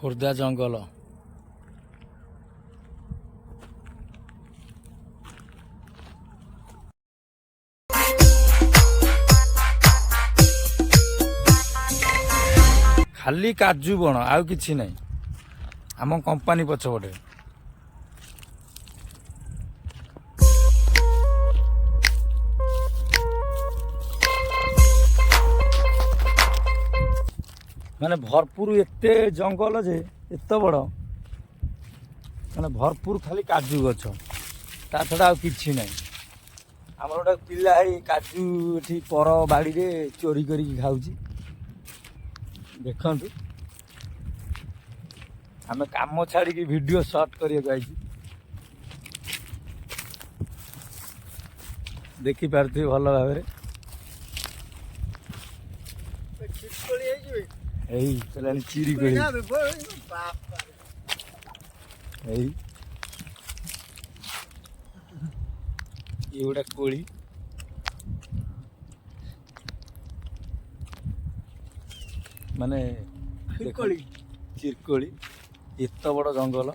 ଖୋର୍ଦ୍ଧା ଜଙ୍ଗଲ। ଖାଲି କାଜୁ ବଣ, ଆଉ କିଛି ନାହିଁ। ଆମ କମ୍ପାନୀ ପଛପଟେ ମାନେ ଭରପୁର ଏତେ ଜଙ୍ଗଲ ଯେ ଏତେ ବଡ଼, ମାନେ ଭରପୁର ଖାଲି କାଜୁ ଗଛ, ତା ଛଡ଼ା ଆଉ କିଛି ନାହିଁ। ଆମର ଗୋଟେ ପିଲା ଏଇ କାଜୁ ଏଠି ପର ବାଡ଼ିରେ ଚୋରି କରିକି ଖାଉଛି। ଦେଖନ୍ତୁ, ଆମେ କାମ ଛାଡ଼ିକି ଭିଡ଼ିଓ ସଟ୍ କରିବାକୁ ଆଇଛୁ। ଦେଖିପାରୁଥିବେ ଭଲ ଭାବରେ। ଏଇ ଚଲାଣି ଚିରି କୋଳି, ଏଇ ଗୋଟେ କୋଳି। ମାନେ ଚିରକୋଳି, ଏତେ ବଡ଼ ଜଙ୍ଗଲ।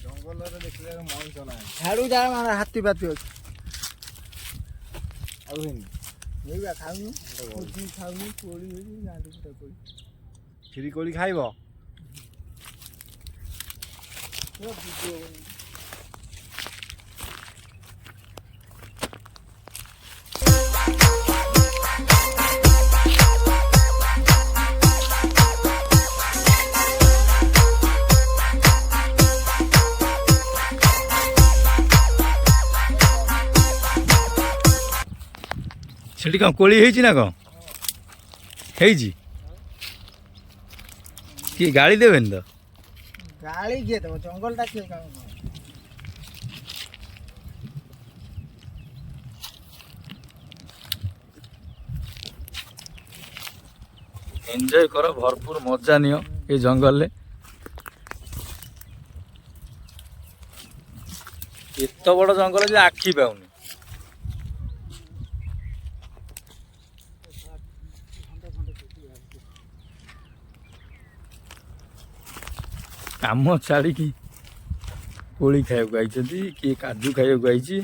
ଜଙ୍ଗଲରେ ଦେଖିଲେ ମଣିଷ ନାହିଁ। ଛାଡୁ ଯା ହାତୀ ପାତି ଅଛି। ଆଉ ହେଇନି ଖାଉନୁ, ଖାଉନୁ କୋଳି କୋଳି। କ୍ଷୀରି କୋଳି ଖାଇବ? ସେଠି କ'ଣ କୋଳି ହେଇଛି ନା କ'ଣ ହେଇଛି? କିଏ ଗାଳି ଦେବେନି ତ? ଗାଳି କିଏ ଦେବ? ଜଙ୍ଗଲଟା କିଏ ଗାଳି? ଏନ୍ଜୟ କର, ଭରପୁର ମଜା ନିଅ ଏ ଜଙ୍ଗଲରେ। ଏତେ ବଡ଼ ଜଙ୍ଗଲ ଯେ ଆଖି ପାଉନି। କାମ ଛାଡ଼ିକି କୋଳି ଖାଇବାକୁ ଆଇଛନ୍ତି, କିଏ କାଜୁ ଖାଇବାକୁ ଆଇଛି।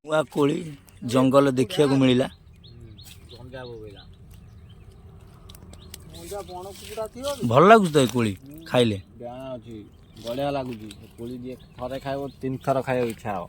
ନୂଆ କୋଳି ଜଙ୍ଗଲ ଦେଖିବାକୁ ମିଳିଲା। ଭଲ ଲାଗୁଛି ତ ଏ କୋଳି ଖାଇଲେ? ଅଛି, ବଢିଆ ଲାଗୁଛି। କୋଳି ଯିଏ ଥରେ ଖାଇବ 3 ଥର ଖାଇବାକୁ ଇଚ୍ଛା ହବ।